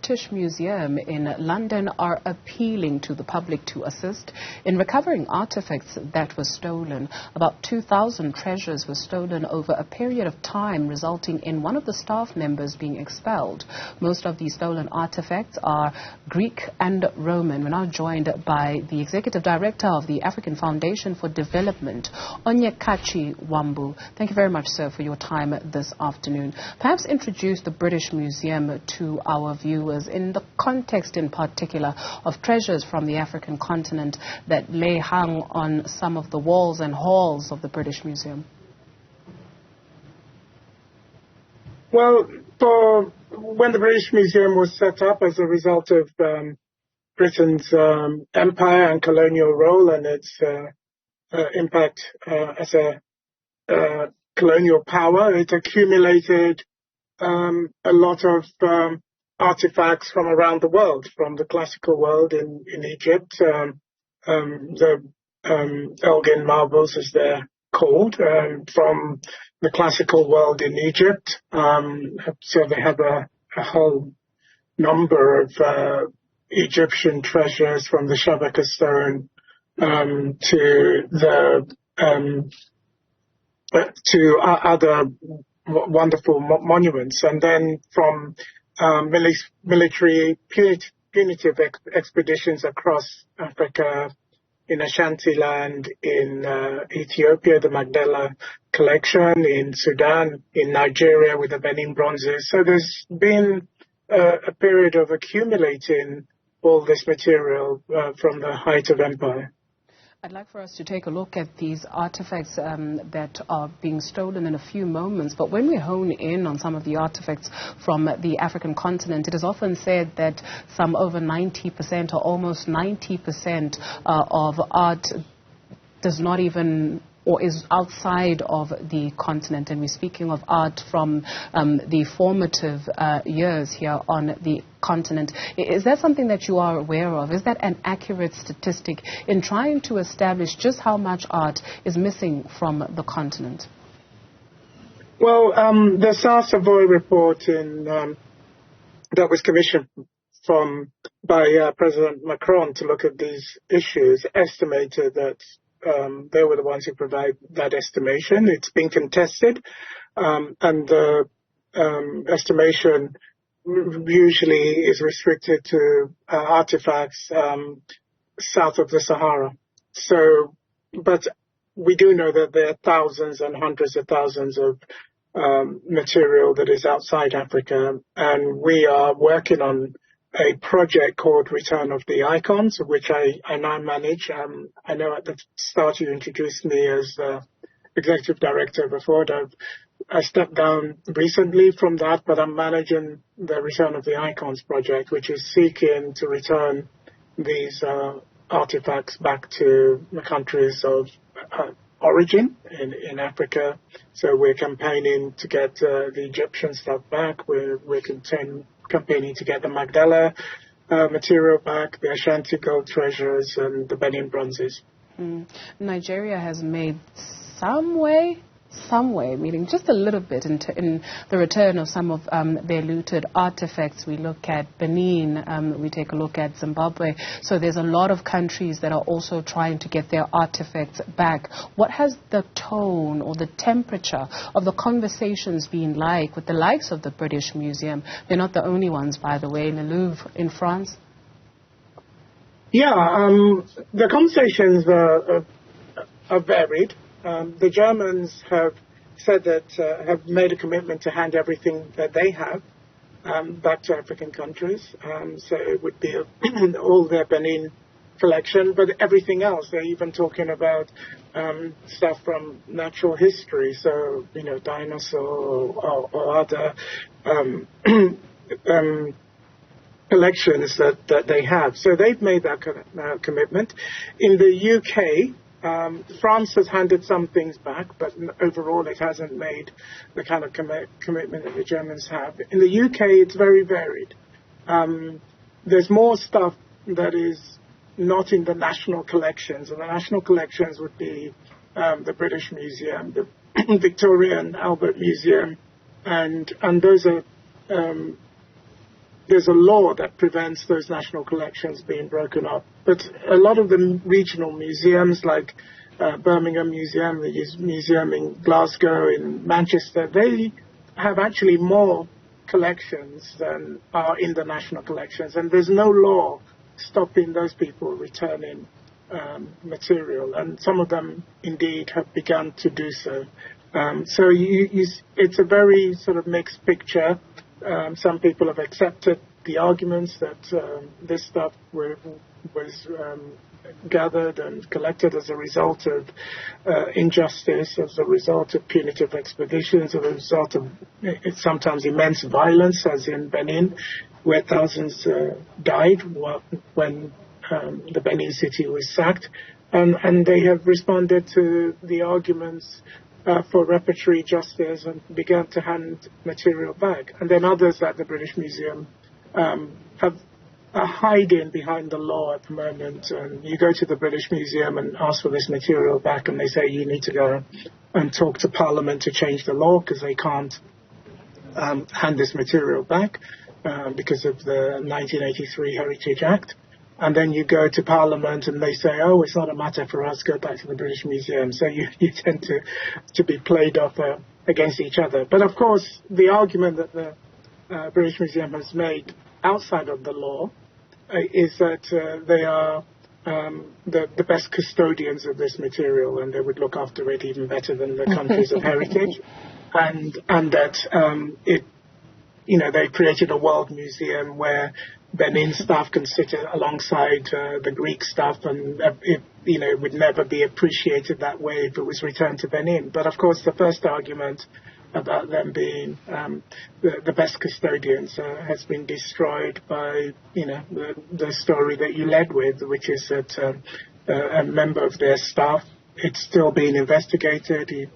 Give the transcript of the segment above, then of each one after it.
British Museum in London are appealing to the public to assist in recovering artifacts that were stolen. About 2,000 treasures were stolen over a period of time, resulting in one of the staff members being expelled. Most of these stolen artifacts are Greek and Roman. We're now joined by the Executive Director of the African Foundation for Development, Onyekachi Wambu. Thank you very much, sir, for your time this afternoon. Perhaps introduce the British Museum to our viewers in the context in particular of treasures from the African continent that lay hung on some of the walls and halls of the British Museum. Well, when the British Museum was set up as a result of Britain's empire and colonial role and its impact as a colonial power, it accumulated a lot of artifacts from around the world, from the classical world in Egypt, the Elgin marbles as they're called, from the classical world in Egypt. So they have a whole number of Egyptian treasures, from the Shabaka stone to other wonderful monuments, and then from military punitive expeditions across Africa, in Ashanti-land, in Ethiopia, the Magdala collection, in Sudan, in Nigeria with the Benin bronzes. So there's been a period of accumulating all this material from the height of empire. I'd like for us to take a look at these artifacts that are being stolen in a few moments. But when we hone in on some of the artifacts from the African continent, it is often said that some over 90% or almost 90% of art does not even or is outside of the continent. And we're speaking of art from the formative years here on the continent. Is that something that you are aware of? Is that an accurate statistic in trying to establish just how much art is missing from the continent? Well, the Savoy report that was commissioned by President Macron to look at these issues estimated that they were the ones who provide that estimation. It's been contested, and the estimation usually is restricted to artifacts south of the Sahara. So, but we do know that there are thousands and hundreds of thousands of material that is outside Africa, and we are working on a project called Return of the Icons, which I now manage. I know at the start you introduced me as Executive Director before. I stepped down recently from that, but I'm managing the Return of the Icons project, which is seeking to return these artifacts back to the countries of origin in Africa. So we're campaigning to get the Egyptian stuff back. We're campaigning to get the Magdala material back, the Ashanti gold treasures, and the Benin bronzes. Nigeria has made some way, meaning just a little bit in the return of some of their looted artifacts. We look at Benin, we take a look at Zimbabwe. So there's a lot of countries that are also trying to get their artifacts back. What has the tone or the temperature of the conversations been like with the likes of the British Museum? They're not the only ones, by the way, in the Louvre in France. Yeah, the conversations are varied. The Germans have said that, have made a commitment to hand everything that they have back to African countries. So it would be all their Benin collection, but everything else. They're even talking about stuff from natural history, so, dinosaur or other collections that they have. So they've made that commitment. In the UK, France has handed some things back, but overall it hasn't made the kind of commitment that the Germans have. In the UK, it's very varied. There's more stuff that is not in the national collections, and the national collections would be the British Museum, the Victoria and Albert Museum, and those are there's a law that prevents those national collections being broken up. But a lot of the regional museums, like Birmingham Museum, the museum in Glasgow, in Manchester, they have actually more collections than are in the national collections. And there's no law stopping those people returning material. And some of them, indeed, have begun to do so. So it's a very sort of mixed picture. Some people have accepted the arguments that this stuff was gathered and collected as a result of injustice, as a result of punitive expeditions, as a result of sometimes immense violence, as in Benin, where thousands died when the Benin city was sacked. And they have responded to the arguments for reparatory justice and began to hand material back. And then others, like the British Museum, are hiding behind the law at the moment. And you go to the British Museum and ask for this material back, and they say you need to go and talk to Parliament to change the law because they can't hand this material back because of the 1983 Heritage Act. And then you go to Parliament and they say, oh, it's not a matter for us, go back to the British Museum. So you tend to be played off against each other. But of course, the argument that the British Museum has made outside of the law is that they are the best custodians of this material, and they would look after it even better than the countries of heritage. And that they created a world museum where Benin staff can sit alongside the Greek staff, and it would never be appreciated that way if it was returned to Benin. But of course, the first argument about them being the best custodians has been destroyed by the story that you led with, which is that a member of their staff, it's still being investigated. He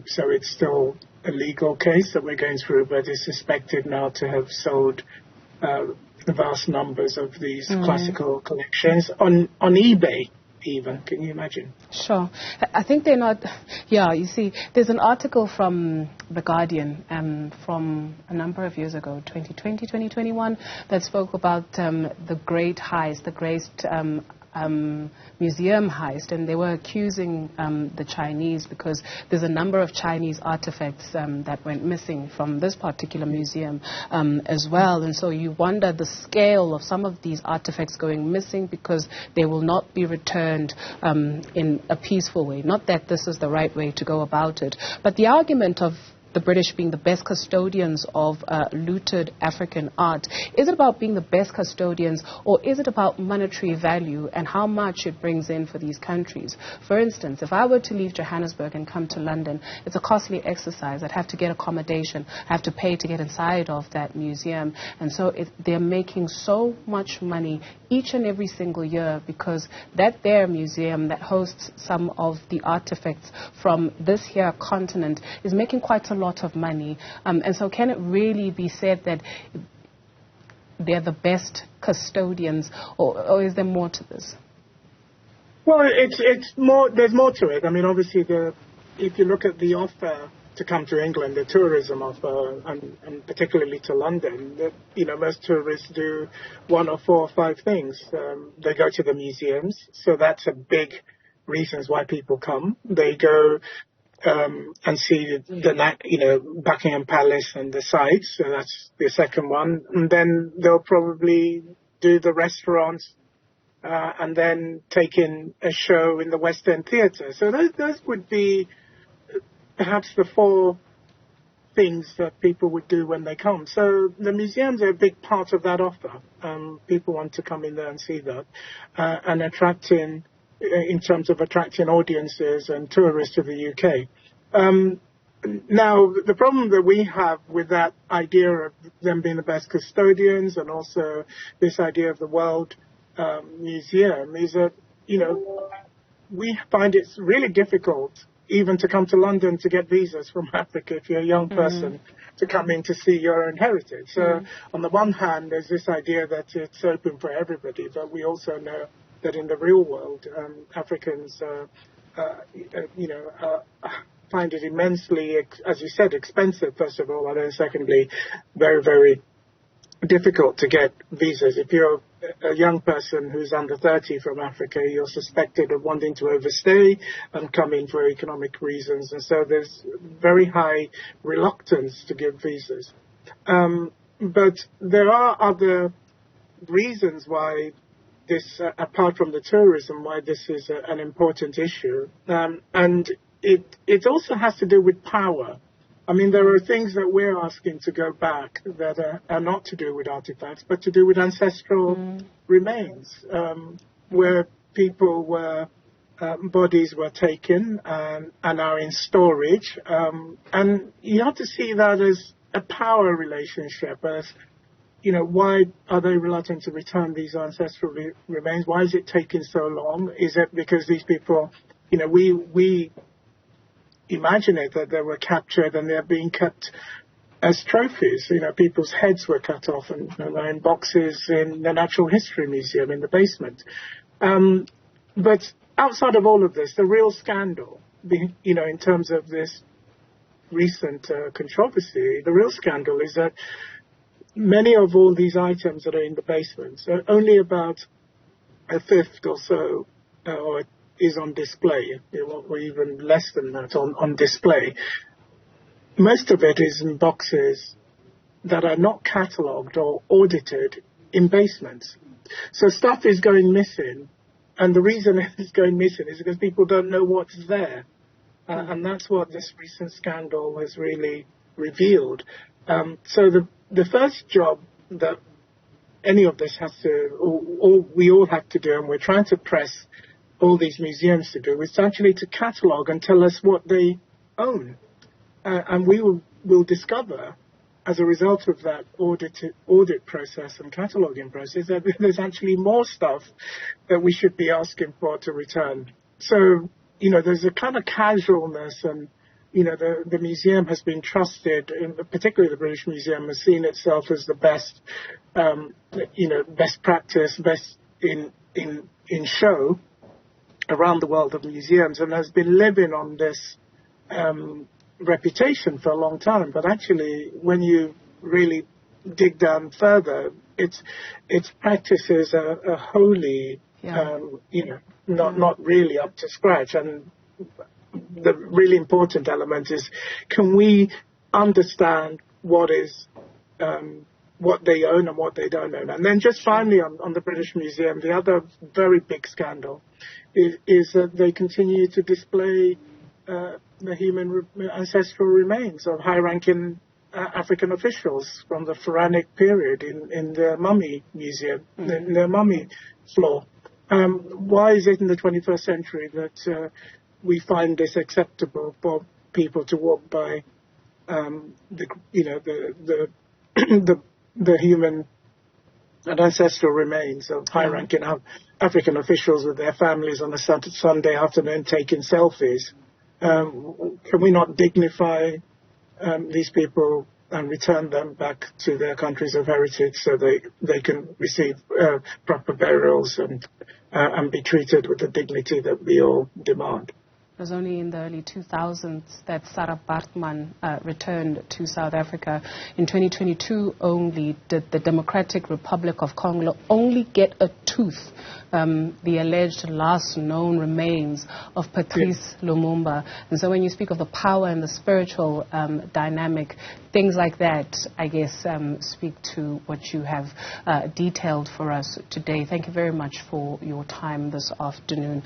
so it's still a legal case that we're going through, but is suspected now to have sold vast numbers of these classical collections on eBay even. Can you imagine? Sure. I think they're not... Yeah, you see, there's an article from The Guardian from a number of years ago, 2020, 2021, that spoke about the great heist, the great museum heist, and they were accusing the Chinese because there's a number of Chinese artifacts that went missing from this particular museum as well. And so you wonder the scale of some of these artifacts going missing because they will not be returned in a peaceful way. Not that this is the right way to go about it, but the argument of the British being the best custodians of looted African art. Is it about being the best custodians, or is it about monetary value and how much it brings in for these countries? For instance, if I were to leave Johannesburg and come to London, it's a costly exercise. I'd have to get accommodation. I have to pay to get inside of that museum. And so they're making so much money each and every single year because that their museum that hosts some of the artifacts from this here continent is making quite a lot of money. And so can it really be said that they're the best custodians, or is there more to this? Well, it's more. There's more to it. I mean, obviously, if you look at the offer to come to England, the tourism offer, and particularly to London, most tourists do one or four or five things. They go to the museums, so that's a big reasons why people come. They go and see the Buckingham Palace and the sights. So that's the second one. And then they'll probably do the restaurants and then take in a show in the West End Theatre. So those would be perhaps the four things that people would do when they come. So the museums are a big part of that offer. People want to come in there and see that and in terms of attracting audiences and tourists to the UK. Now, the problem that we have with that idea of them being the best custodians and also this idea of the World Museum is that, we find it's really difficult even to come to London to get visas from Africa if you're a young person to come in to see your own heritage. So on the one hand, there's this idea that it's open for everybody, but we also know that in the real world, Africans, find it immensely, as you said, expensive, first of all, and then secondly, very, very difficult to get visas. If you're a young person who's under 30 from Africa, you're suspected of wanting to overstay and come in for economic reasons. And so there's very high reluctance to give visas. But there are other reasons why this, apart from the tourism, why this is an important issue. And it also has to do with power. I mean, there are things that we're asking to go back that are not to do with artifacts, but to do with ancestral remains, where people were, bodies were taken and are in storage. And you have to see that as a power relationship, as, you know, why are they reluctant to return these ancestral remains? Why is it taking so long? Is it because these people, you know, we imagine it that they were captured and they're being kept as trophies. You know, people's heads were cut off and they're in boxes in the Natural History Museum in the basement. But outside of all of this, the real scandal, you know, in terms of this recent controversy, the real scandal is that many of all these items that are in the basements, only about a fifth or so, or is on display, or even less than that on display. Most of it is in boxes that are not catalogued or audited in basements. So stuff is going missing, and the reason it's going missing is because people don't know what's there. And that's what this recent scandal has really revealed. So the first job that any of this has to, or we all have to do, and we're trying to press all these museums to do, is actually to catalogue and tell us what they own. And we will discover, as a result of that audit process and cataloguing process, that there's actually more stuff that we should be asking for to return. So, you know, there's a kind of casualness, and, you know, the museum has been trusted, particularly the British Museum has seen itself as the best, you know, best practice, best in show around the world of museums, and has been living on this reputation for a long time. But actually, when you really dig down further, its practices are wholly, you know, not really up to scratch. And the really important element is, can we understand what is what they own and what they don't own? And then just finally on the British Museum, the other very big scandal is that they continue to display the human ancestral remains of high-ranking African officials from the Pharaonic period in the Mummy Museum, in the mummy floor. Why is it in the 21st century that we find this acceptable for people to walk by the human and ancestral remains of high-ranking African officials with their families on a Sunday afternoon taking selfies? Can we not dignify these people and return them back to their countries of heritage so they can receive proper burials and be treated with the dignity that we all demand? It was only in the early 2000s that Sarah Baartman returned to South Africa. In 2022 only did the Democratic Republic of Congo only get a tooth, the alleged last known remains of Patrice Lumumba. And so when you speak of the power and the spiritual dynamic, things like that, I guess, speak to what you have detailed for us today. Thank you very much for your time this afternoon.